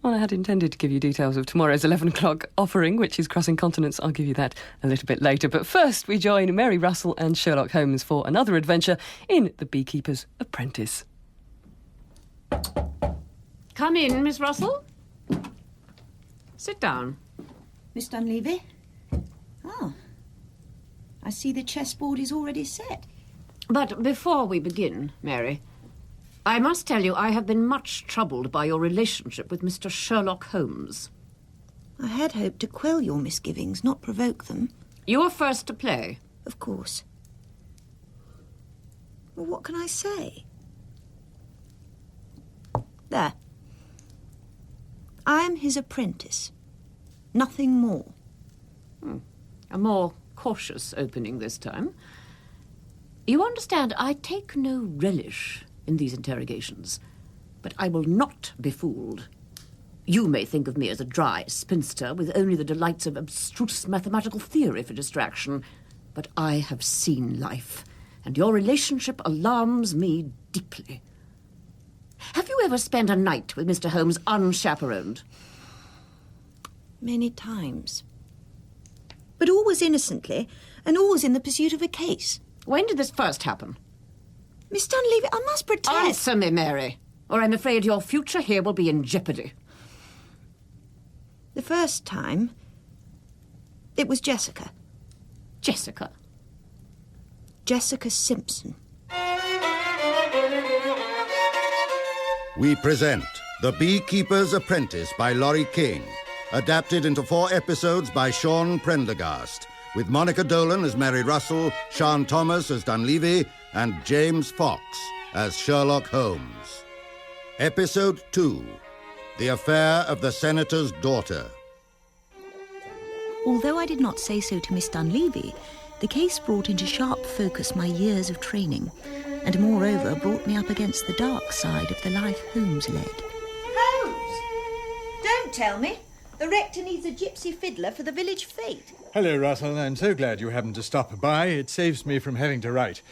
Well, I had intended to give you details of tomorrow's 11 o'clock offering, which is Crossing Continents. I'll give you that a little bit later. But first, we join Mary Russell and Sherlock Holmes for another adventure in The Beekeeper's Apprentice. Come in, Miss Russell. Sit down. Miss Dunleavy? Oh, I see the chessboard is already set. But before we begin, Mary, I must tell you I have been much troubled by your relationship with Mr. Sherlock Holmes. I had hoped to quell your misgivings, not provoke them. You were first to play. Of course. Well, what can I say? There. I am his apprentice. Nothing more. A more cautious opening this time. You understand, I take no relish in these interrogations, but I will not be fooled. You may think of me as a dry spinster with only the delights of abstruse mathematical theory for distraction, but I have seen life, and your relationship alarms me deeply. Have you ever spent a night with Mr. Holmes unchaperoned? Many times. But always innocently, and always in the pursuit of a case. When did this first happen? Miss Dunleavy, I must protest... Answer me, Mary, or I'm afraid your future here will be in jeopardy. The first time, it was Jessica. Jessica? Jessica Simpson. We present The Beekeeper's Apprentice by Laurie King, adapted into 4 episodes by Sean Prendergast, with Monica Dolan as Mary Russell, Sean Thomas as Dunleavy, and James Fox as Sherlock Holmes. Episode 2, The Affair of the Senator's Daughter. Although I did not say so to Miss Dunleavy, the case brought into sharp focus my years of training, and moreover brought me up against the dark side of the life Holmes led. Holmes! Don't tell me. The rector needs a gypsy fiddler for the village fete. Hello, Russell. I'm so glad you happened to stop by. It saves me from having to write.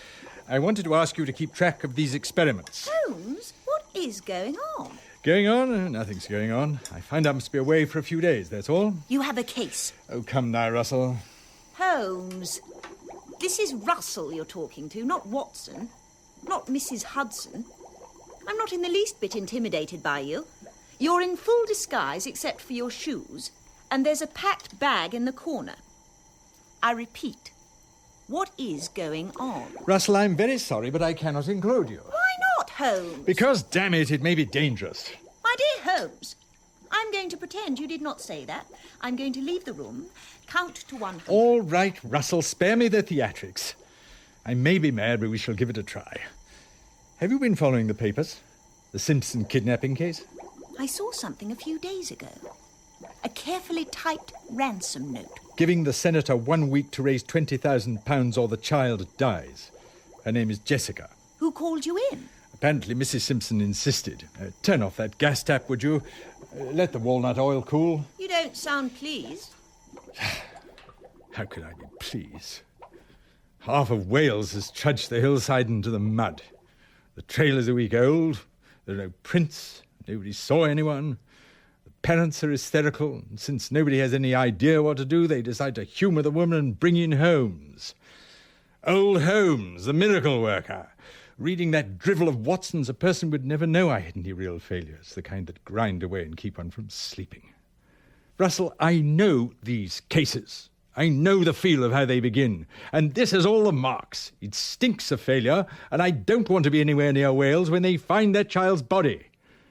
I wanted to ask you to keep track of these experiments. Holmes, what is going on? Going on? Nothing's going on. I find I must be away for a few days, that's all. You have a case. Oh, come now, Russell. Holmes, this is Russell you're talking to, not Watson. Not Mrs. Hudson. I'm not in the least bit intimidated by you. You're in full disguise except for your shoes, and there's a packed bag in the corner. I repeat, what is going on? Russell, I'm very sorry, but I cannot include you. Why not, Holmes? Because, damn it, it may be dangerous. My dear Holmes, I'm going to pretend you did not say that. I'm going to leave the room, count to 100. All right, Russell, spare me the theatrics. I may be mad, but we shall give it a try. Have you been following the papers? The Simpson kidnapping case? I saw something a few days ago. A carefully typed ransom note. Giving the senator 1 week to raise £20,000 or the child dies. Her name is Jessica. Who called you in? Apparently Mrs. Simpson insisted. Turn off that gas tap, would you? Let the walnut oil cool. You don't sound pleased. How could I be pleased? Half of Wales has trudged the hillside into the mud. The trail is a week old. There are no prints. Nobody saw anyone. The parents are hysterical, and since nobody has any idea what to do, they decide to humour the woman and bring in Holmes. Old Holmes, the miracle worker. Reading that drivel of Watson's, a person would never know I had any real failures, the kind that grind away and keep one from sleeping. Russell, I know these cases. I know the feel of how they begin. And this has all the marks. It stinks of failure, and I don't want to be anywhere near Wales when they find that child's body.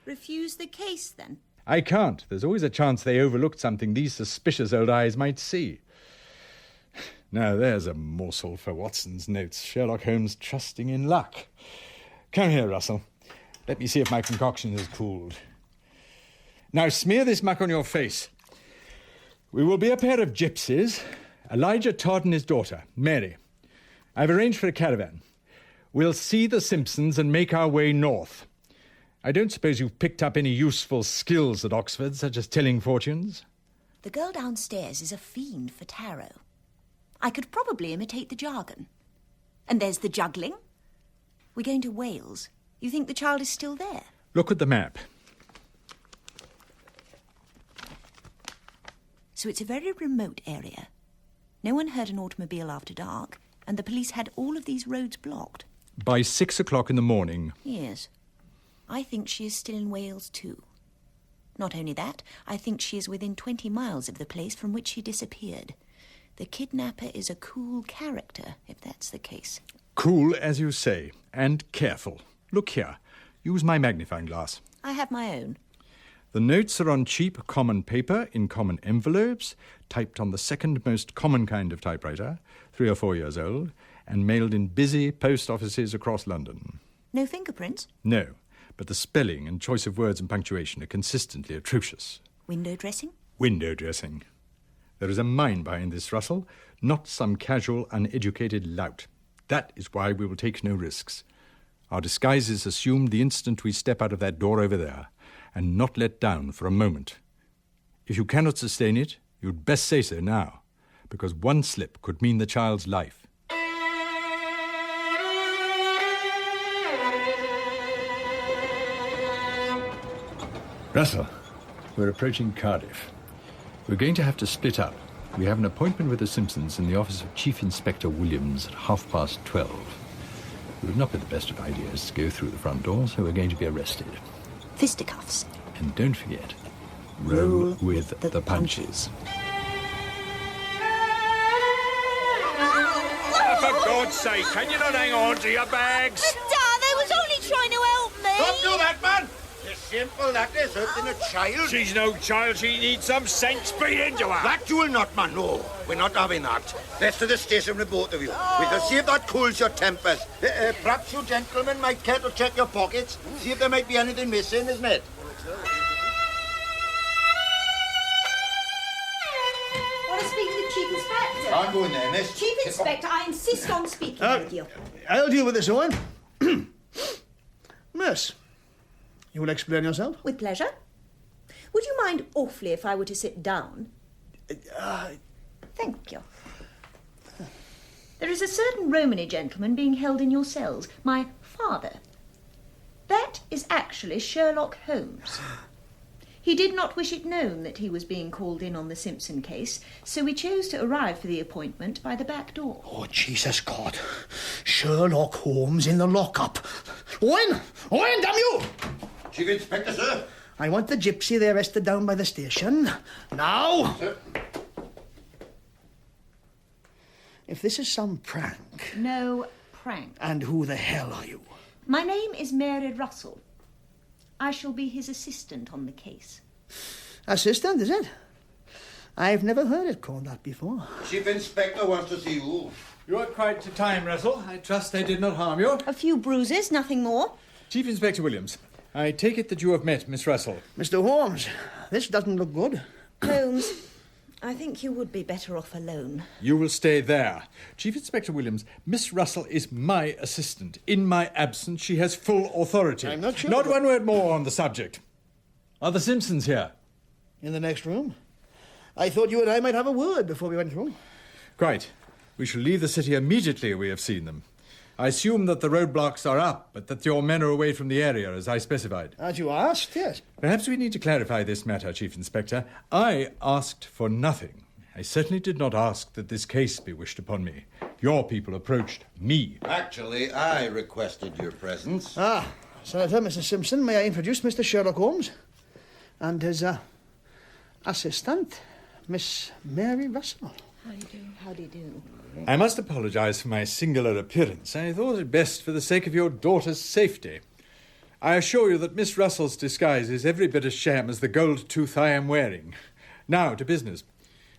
Refuse the case, then? I can't. There's always a chance they overlooked something these suspicious old eyes might see. Now, there's a morsel for Watson's notes. Sherlock Holmes trusting in luck. Come here, Russell. Let me see if my concoction has cooled. Now, smear this muck on your face. We will be a pair of gypsies, Elijah Todd and his daughter, Mary. I've arranged for a caravan. We'll see the Simpsons and make our way north. I don't suppose you've picked up any useful skills at Oxford, such as telling fortunes? The girl downstairs is a fiend for tarot. I could probably imitate the jargon. And there's the juggling. We're going to Wales. You think the child is still there? Look at the map. so it's a very remote area. No one heard an automobile after dark, and the police had all of these roads blocked. By 6 o'clock in the morning. Yes. I think she is still in Wales too. Not only that, I think she is within 20 miles of the place from which she disappeared. The kidnapper is a cool character, if that's the case. Cool, as you say, and careful. Look here. Use my magnifying glass. I have my own. The notes are on cheap, common paper in common envelopes, typed on the second most common kind of typewriter, 3 or 4 years old, and mailed in busy post offices across London. No fingerprints? No, but the spelling and choice of words and punctuation are consistently atrocious. Window dressing? Window dressing. There is a mind behind this, Russell, not some casual, uneducated lout. That is why we will take no risks. Our disguise is assumed the instant we step out of that door over there, and not let down for a moment. If you cannot sustain it, you'd best say so now, because one slip could mean the child's life. Russell, we're approaching Cardiff. We're going to have to split up. We have an appointment with the Simpsons in the office of Chief Inspector Williams at 12:30. It would not be the best of ideas to go through the front door, so we're going to be arrested. Fisticuffs. And don't forget, roll with the punches. For God's sake, can you not hang on to your bags? Dad, they was only trying to help me. Don't do that, man! It's simple, that is, hurting a child. She's no child, she needs some sense beat into her. That you will not, man, no. We're not having that. Let's to the station with both of you. We can see if that cools your tempers. Perhaps you gentlemen might care to check your pockets, see if there might be anything missing, isn't it? Want to speak to the Chief Inspector? Can't go in there, miss. Chief Inspector, I insist on speaking with you. I'll deal with this, Owen. Miss, you will explain yourself? With pleasure. Would you mind awfully if I were to sit down? Thank you. There is a certain Romany gentleman being held in your cells, my father. That is actually Sherlock Holmes. He did not wish it known that he was being called in on the Simpson case, so we chose to arrive for the appointment by the back door. Oh, Jesus God. Sherlock Holmes in the lockup. Owen! Owen, damn you! Chief Inspector, sir. I want the gypsy they arrested down by the station. Now! Sir. If this is some prank... No prank. And who the hell are you? My name is Mary Russell. I shall be his assistant on the case. Assistant, is it? I've never heard it called that before. Chief Inspector wants to see you. You are quite to time, Russell. I trust they did not harm you. A few bruises, nothing more. Chief Inspector Williams, I take it that you have met Miss Russell. Mr. Holmes, this doesn't look good. Holmes, I think you would be better off alone. You will stay there. Chief Inspector Williams, Miss Russell is my assistant. In my absence, she has full authority. I'm not sure. Not one word more on the subject. Are the Simpsons here? In the next room. I thought you and I might have a word before we went through. Quite. We shall leave the city immediately we have seen them. I assume that the roadblocks are up, but that your men are away from the area, as I specified. As you asked, yes. Perhaps we need to clarify this matter, Chief Inspector. I asked for nothing. I certainly did not ask that this case be wished upon me. Your people approached me. Actually, I requested your presence. Ah, Senator, Mrs. Simpson, may I introduce Mr. Sherlock Holmes and his assistant, Miss Mary Russell. How do you do? I must apologize for my singular appearance. I thought it best for the sake of your daughter's safety. I assure you that Miss Russell's disguise is every bit as sham as the gold tooth I am wearing. Now, to business.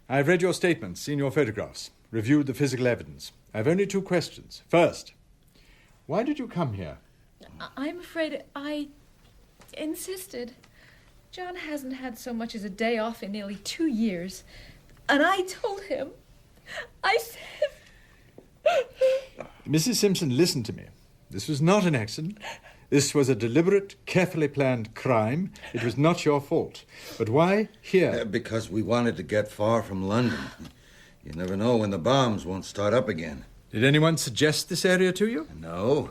I've read your statements, seen your photographs, reviewed the physical evidence. I've only 2 questions. First, why did you come here? I'm afraid I insisted. John hasn't had so much as a day off in nearly 2 years. And I told him, I said... Mrs. Simpson, listen to me. This was not an accident. This was a deliberate, carefully planned crime. It was not your fault. But why here? Because we wanted to get far from London. You never know when the bombs won't start up again. Did anyone suggest this area to you? No.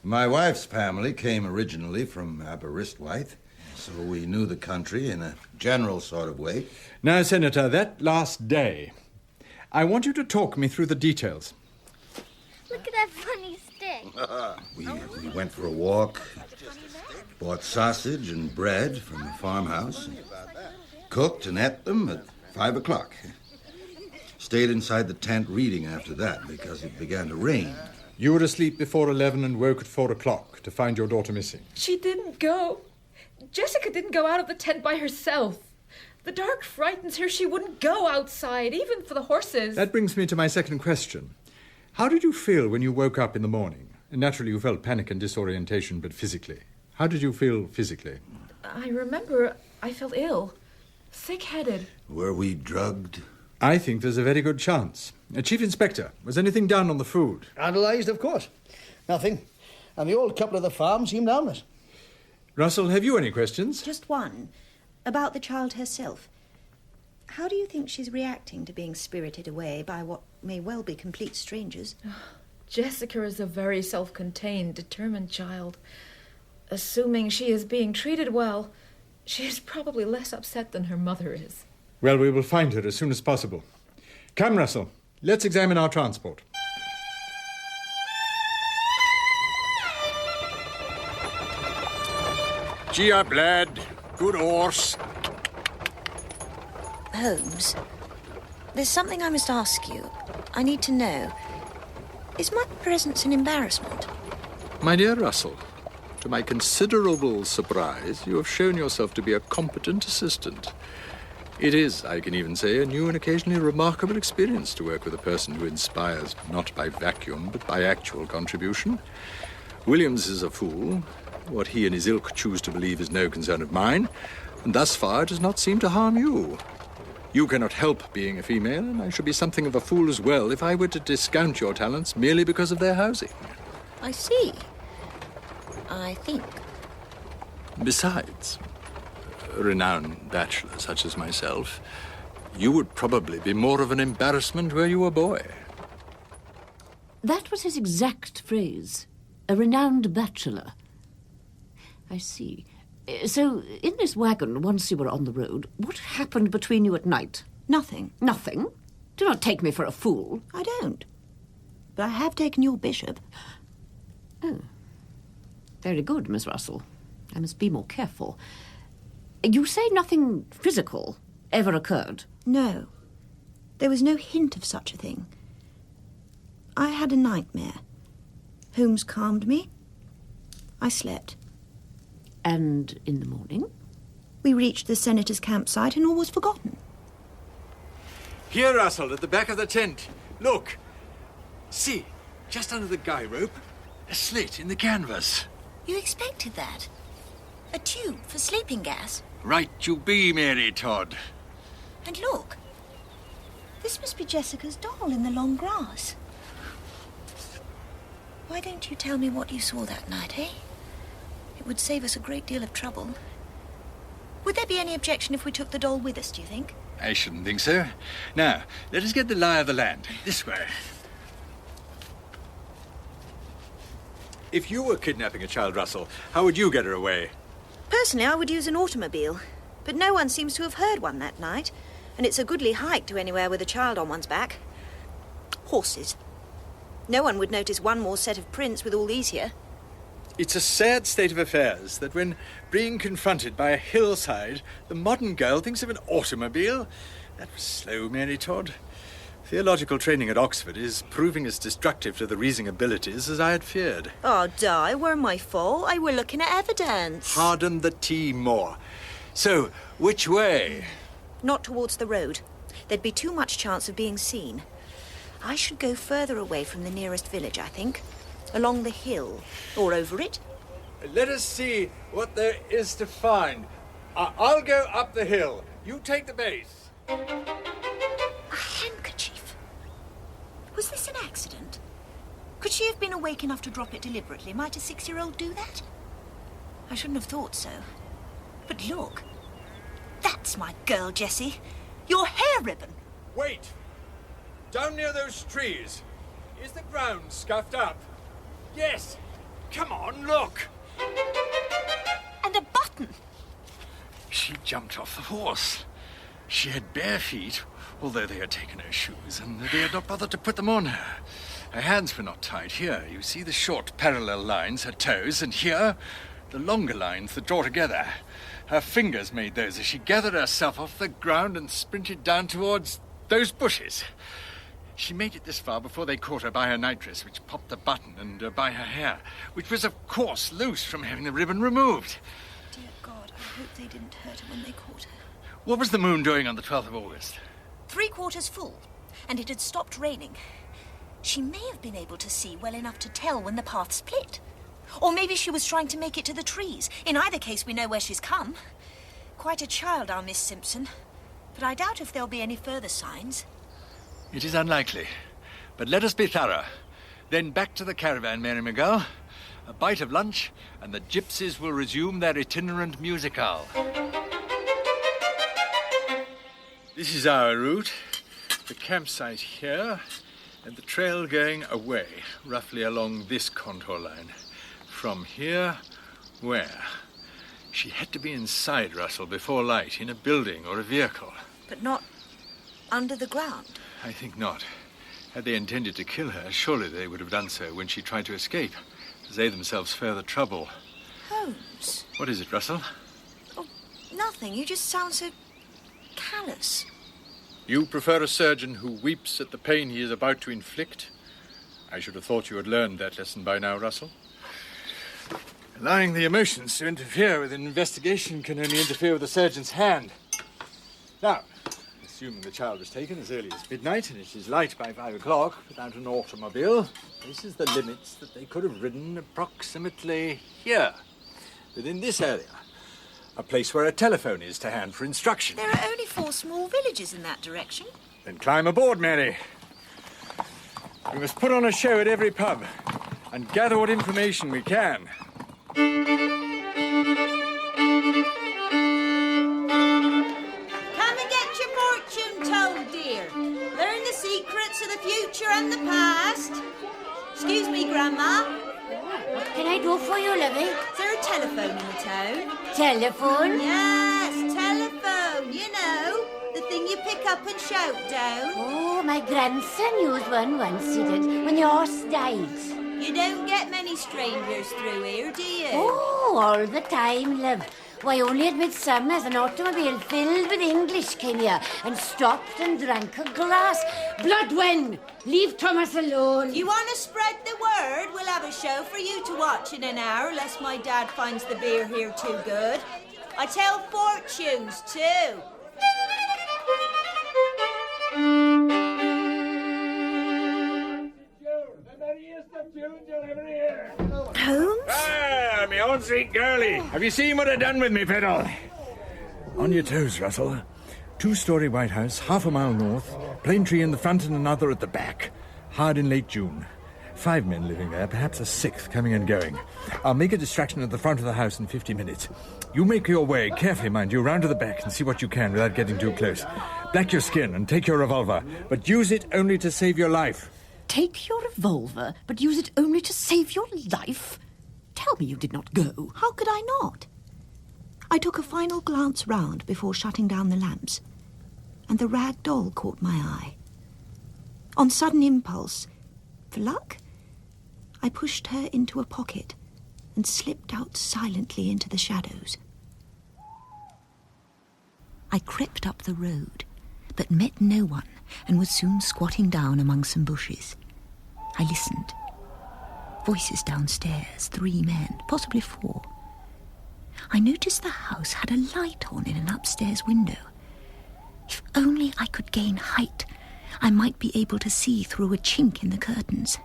My wife's family came originally from Aberystwyth. so we knew the country in a general sort of way. Now, Senator, that last day, I want you to talk me through the details. Look at that funny stick. We went for a walk, bought sausage and bread from the farmhouse, and cooked and ate them at 5 o'clock. Stayed inside the tent reading after that because it began to rain. You were asleep before 11 and woke at 4 o'clock to find your daughter missing. She didn't go. Jessica didn't go out of the tent by herself. The dark frightens her. She wouldn't go outside, even for the horses. That brings me to my second question. How did you feel when you woke up in the morning? Naturally, you felt panic and disorientation, but physically. How did you feel physically? I remember I felt ill, thick-headed. Were we drugged? I think there's a very good chance. Chief Inspector, was anything done on the food? Analysed, of course. Nothing. And the old couple of the farm seemed harmless. Russell, have you any questions? Just one. About the child herself. How do you think she's reacting to being spirited away by what may well be complete strangers? Jessica is a very self-contained, determined child. Assuming she is being treated well, she is probably less upset than her mother is. Well, we will find her as soon as possible. Come, Russell, let's examine our transport. Gee up, lad. Good horse. Holmes, there's something I must ask you. I need to know. Is my presence an embarrassment? My dear Russell, to my considerable surprise, you have shown yourself to be a competent assistant. It is, I can even say, a new and occasionally remarkable experience to work with a person who inspires not by vacuum, but by actual contribution. Williams is a fool. What he and his ilk choose to believe is no concern of mine, and thus far it does not seem to harm you. You cannot help being a female, and I should be something of a fool as well if I were to discount your talents merely because of their housing. I see. I think. Besides, a renowned bachelor such as myself, you would probably be more of an embarrassment were you a boy. That was his exact phrase. A renowned bachelor. I see. So, in this wagon, once you were on the road, what happened between you at night? Nothing. Nothing? Do not take me for a fool. I don't. But I have taken your bishop. Oh. Very good, Miss Russell. I must be more careful. You say nothing physical ever occurred? No. There was no hint of such a thing. I had a nightmare. Holmes calmed me. I slept. And in the morning? We reached the senator's campsite and all was forgotten. Here, Russell, at the back of the tent. Look. See, just under the guy rope, a slit in the canvas. You expected that? A tube for sleeping gas? Right you be, Mary Todd. And look. This must be Jessica's doll in the long grass. Why don't you tell me what you saw that night, eh? It would save us a great deal of trouble. Would there be any objection if we took the doll with us, do you think? I shouldn't think so. Now, let us get the lie of the land. This way. If you were kidnapping a child, Russell, how would you get her away? Personally, I would use an automobile. But no one seems to have heard one that night. And it's a goodly hike to anywhere with a child on one's back. Horses. No one would notice one more set of prints with all these here. It's a sad state of affairs that when being confronted by a hillside, the modern girl thinks of an automobile. That was slow, Mary Todd. Theological training at Oxford is proving as destructive to the reasoning abilities as I had feared. Oh, Di, weren't my fault. I were looking at evidence. Harden the tea more. So, which way? Not towards the road. There'd be too much chance of being seen. I should go further away from the nearest village, I think. Along the hill. Or over it. Let us see what there is to find. I'll go up the hill. You take the base. A handkerchief. Was this an accident? Could she have been awake enough to drop it deliberately? Might a 6-year-old do that? I shouldn't have thought so. But look. That's my girl, Jessie. Your hair ribbon. Wait. Down near those trees. Is the ground scuffed up? Yes. Come on, look. And a button. she jumped off the horse. She had bare feet, although they had taken her shoes, and they had not bothered to put them on her. Her hands were not tied. Here, you see the short parallel lines, her toes, and here, the longer lines that draw together. Her fingers made those as she gathered herself off the ground and sprinted down towards those bushes. She made it this far before they caught her by her nightdress, which popped the button, and by her hair, which was, of course, loose from having the ribbon removed. Dear God, I hope they didn't hurt her when they caught her. What was the moon doing on the 12th of August? 3/4 full, and it had stopped raining. She may have been able to see well enough to tell when the path split. Or maybe she was trying to make it to the trees. In either case, we know where she's come. Quite a child, our Miss Simpson. But I doubt if there'll be any further signs. It is unlikely. But let us be thorough. Then back to the caravan, Mary McGill. A bite of lunch, and the gypsies will resume their itinerant musicale. This is our route. The campsite here, and the trail going away, roughly along this contour line. From here, where? She had to be inside Russell before light, in a building or a vehicle. But not under the ground. I think not. Had they intended to kill her, surely they would have done so when she tried to escape, to save themselves further trouble. Holmes. What is it, Russell? Oh, nothing. You just sound so callous. You prefer a surgeon who weeps at the pain he is about to inflict? I should have thought you had learned that lesson by now, Russell. Allowing the emotions to interfere with an investigation can only interfere with the surgeon's hand. Now, assuming the child was taken as early as midnight and it is light by 5 o'clock without an automobile, this is the limits that they could have ridden approximately here, within this area. A place where a telephone is to hand for instruction. There are only 4 small villages in that direction. Then climb aboard, Mary. We must put on a show at every pub and gather what information we can. Come and get your fortune told, dear. Learn the secrets of the future and the past. Excuse me, Grandma. What can I do for you, Livy? Is there a telephone in the town? Telephone? Yes, telephone. You know, the thing you pick up and shout down. Oh, my grandson used one once, he did, when the horse died. You don't get many strangers through here, do you? Oh, all the time, love. Why, only at midsummer, an automobile filled with English came here and stopped and drank a glass. Bloodwen, leave Thomas alone. You want to spread the word? We'll have a show for you to watch in an hour, lest my dad finds the beer here too good. I tell fortunes, too. Holmes? Ah, me own sweet girlie. Have you seen what I done with me fiddle? On your toes, Russell. 2-story White House, half a mile north, plane tree in the front and another at the back. Hired in late June. 5 men living there, perhaps a 6th coming and going. I'll make a distraction at the front of the house in 50 minutes. You make your way, carefully mind you, round to the back and see what you can without getting too close. Black your skin and take your revolver, but use it only to save your life. Take your revolver, but use it only to save your life? Tell me you did not go. How could I not? I took a final glance round before shutting down the lamps, and the rag doll caught my eye. On sudden impulse, for luck, I pushed her into a pocket and slipped out silently into the shadows. I crept up the road, but met no one and was soon squatting down among some bushes. I listened. Voices downstairs, 3 men, possibly 4. I noticed the house had a light on in an upstairs window. If only I could gain height, I might be able to see through a chink in the curtains.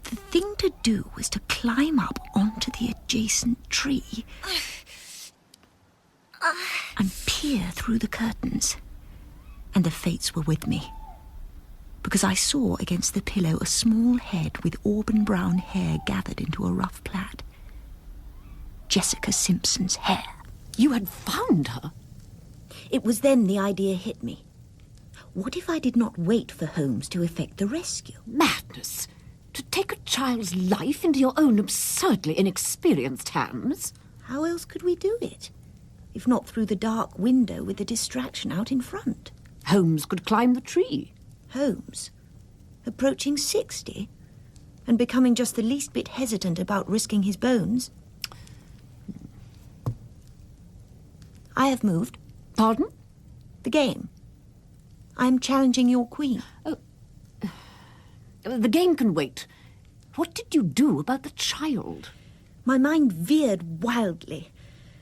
The thing to do was to climb up onto the adjacent tree and peer through the curtains. And the fates were with me, because I saw against the pillow a small head with auburn brown hair gathered into a rough plait. Jessica Simpson's hair. You had found her? It was then the idea hit me. What if I did not wait for Holmes to effect the rescue? Madness! To take a child's life into your own absurdly inexperienced hands? How else could we do it? if not through the dark window with the distraction out in front. Holmes could climb the tree. Holmes? Approaching 60? And becoming just the least bit hesitant about risking his bones? I have moved. Pardon? The game. I am challenging your queen. Oh. The game can wait. What did you do about the child? My mind veered wildly,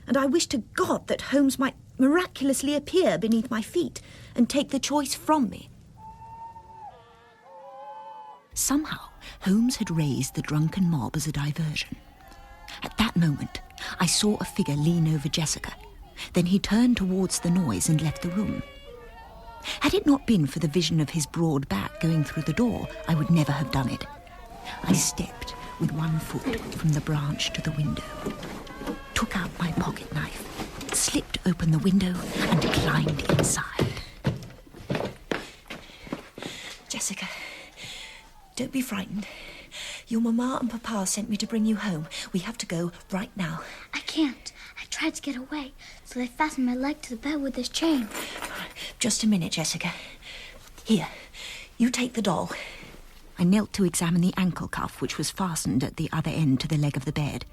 and I wished to God that Holmes might miraculously appear beneath my feet and take the choice from me. Somehow, Holmes had raised the drunken mob as a diversion. At that moment, I saw a figure lean over Jessica. Then he turned towards the noise and left the room. Had it not been for the vision of his broad back going through the door, I would never have done it. I stepped with one foot from the branch to the window, took out my pocket knife, slipped open the window and climbed inside. Jessica, don't be frightened. Your mama and papa sent me to bring you home. We have to go right now. I can't. I tried to get away, so they fastened my leg to the bed with this chain. Just a minute, Jessica. Here, you take the doll. I knelt to examine the ankle cuff, which was fastened at the other end to the leg of the bed.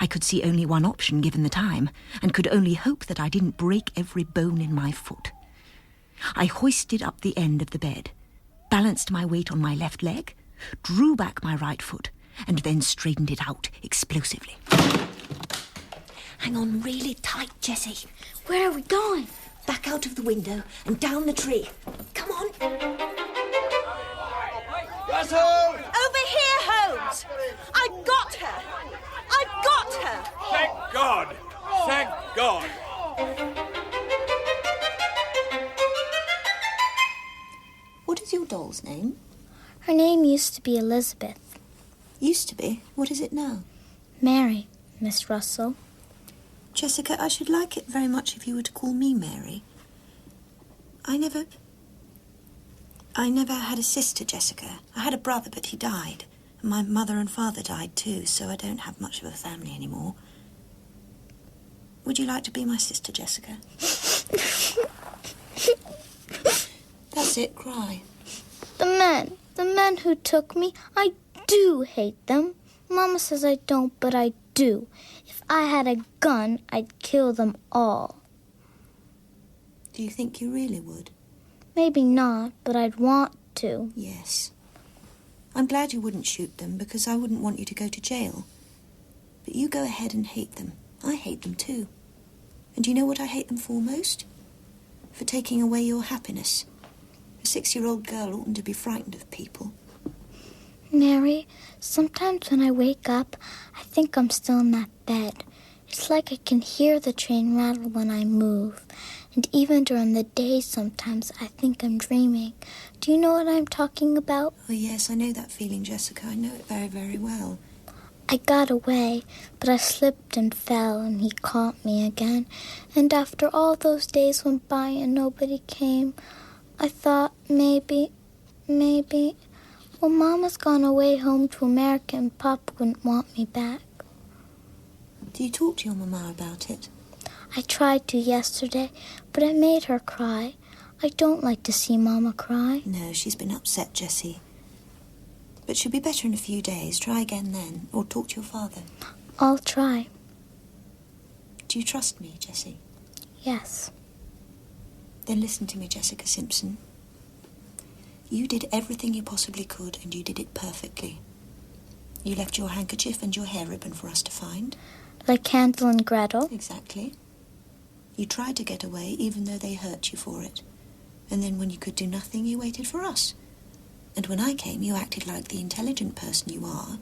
I could see only one option given the time, and could only hope that I didn't break every bone in my foot. I hoisted up the end of the bed, balanced my weight on my left leg, drew back my right foot, and then straightened it out explosively. Hang on really tight, Jessie. Where are we going? Back out of the window and down the tree. Come on. Russell! Over here, Holmes! I got her! I got her! Thank God! Thank God! What is your doll's name? Her name used to be Elizabeth. Used to be? What is it now? Mary, Miss Russell. Jessica, I should like it very much if you were to call me Mary. I never had a sister, Jessica. I had a brother, but he died. And my mother and father died too, so I don't have much of a family anymore. Would you like to be my sister, Jessica? That's it, cry. The men who took me, I do hate them. Mama says I don't, but I do. If I had a gun, I'd kill them all. Do you think you really would? Maybe not, but I'd want to. Yes. I'm glad you wouldn't shoot them, because I wouldn't want you to go to jail. But you go ahead and hate them. I hate them too. And do you know what I hate them for most? For taking away your happiness. A 6-year-old girl oughtn't to be frightened of people. Mary, sometimes when I wake up, I think I'm still in that bed. It's like I can hear the train rattle when I move. And even during the day, sometimes I think I'm dreaming. Do you know what I'm talking about? Oh, yes, I know that feeling, Jessica. I know it very, very well. I got away, but I slipped and fell, and he caught me again. And after all those days went by and nobody came, I thought maybe, well, Mama's gone away home to America and Papa wouldn't want me back. Do you talk to your Mama about it? I tried to yesterday, but it made her cry. I don't like to see Mama cry. No, she's been upset, Jessie. But she'll be better in a few days. Try again then, or talk to your father. I'll try. Do you trust me, Jessie? Yes. Then listen to me, Jessica Simpson. You did everything you possibly could, and you did it perfectly. You left your handkerchief and your hair ribbon for us to find. Like Hansel and Gretel? Exactly. You tried to get away, even though they hurt you for it. And then when you could do nothing, you waited for us. And when I came, you acted like the intelligent person you are,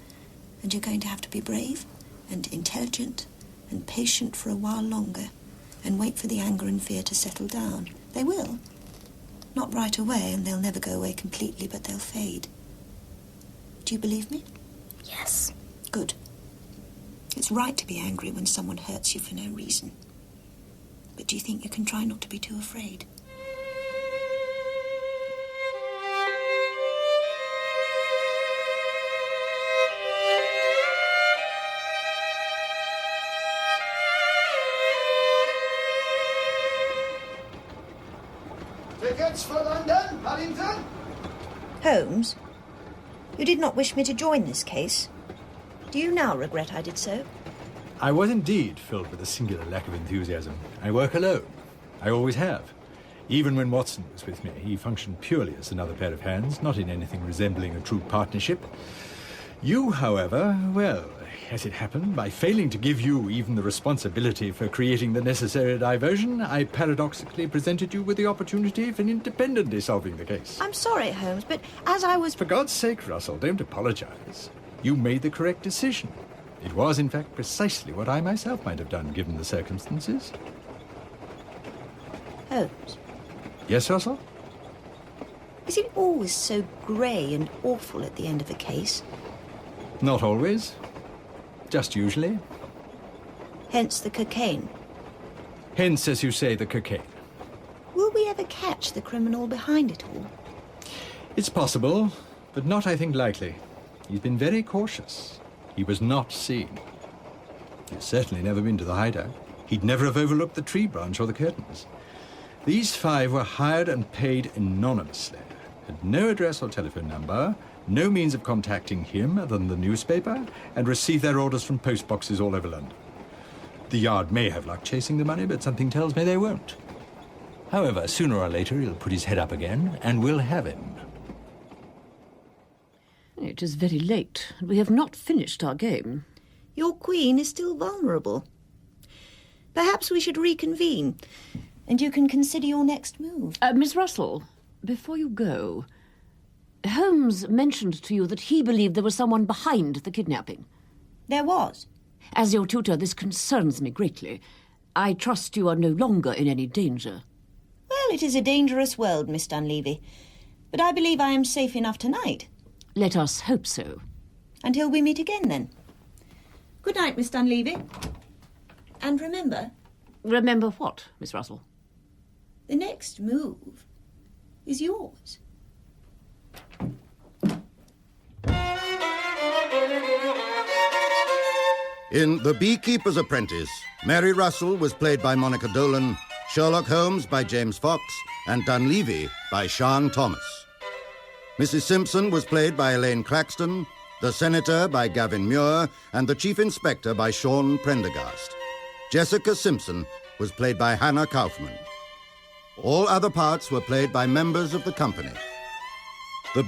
and you're going to have to be brave and intelligent and patient for a while longer, and wait for the anger and fear to settle down. They will. Not right away, and they'll never go away completely, but they'll fade. Do you believe me? Yes. Good. It's right to be angry when someone hurts you for no reason. But do you think you can try not to be too afraid? Tickets for London, Paddington? Holmes, you did not wish me to join this case. Do you now regret I did so? I was indeed filled with a singular lack of enthusiasm. I work alone. I always have. Even when Watson was with me, he functioned purely as another pair of hands, not in anything resembling a true partnership. You, however, well, as it happened, by failing to give you even the responsibility for creating the necessary diversion, I paradoxically presented you with the opportunity of independently solving the case. I'm sorry, Holmes, but as I was... For God's sake, Russell, don't apologize. You made the correct decision. It was, in fact, precisely what I myself might have done, given the circumstances. Holmes, Yes, Russell? is it always so grey and awful at the end of a case? Not always. Just usually. Hence the cocaine. Hence, as you say, the cocaine. Will we ever catch the criminal behind it all? It's possible, but not, I think, likely. He's been very cautious. He was not seen. He's certainly never been to the hideout. He'd never have overlooked the tree branch or the curtains. These 5 were hired and paid anonymously. Had no address or telephone number, no means of contacting him other than the newspaper, and received their orders from post boxes all over London. The Yard may have luck chasing the money, but something tells me they won't. However, sooner or later he'll put his head up again, and we'll have him. It is very late, and we have not finished our game. Your queen is still vulnerable. Perhaps we should reconvene, and you can consider your next move. Miss Russell, before you go, Holmes mentioned to you that he believed there was someone behind the kidnapping. There was. As your tutor, this concerns me greatly. I trust you are no longer in any danger. Well, it is a dangerous world, Miss Dunleavy. But I believe I am safe enough tonight. Let us hope so. Until we meet again, then. Good night, Miss Dunleavy. And remember... Remember what, Miss Russell? The next move is yours. In The Beekeeper's Apprentice, Mary Russell was played by Monica Dolan, Sherlock Holmes by James Fox, and Dunleavy by Sian Thomas. Mrs. Simpson was played by Elaine Claxton, the Senator by Gavin Muir, and the Chief Inspector by Sean Prendergast. Jessica Simpson was played by Hannah Kaufman. All other parts were played by members of the company. The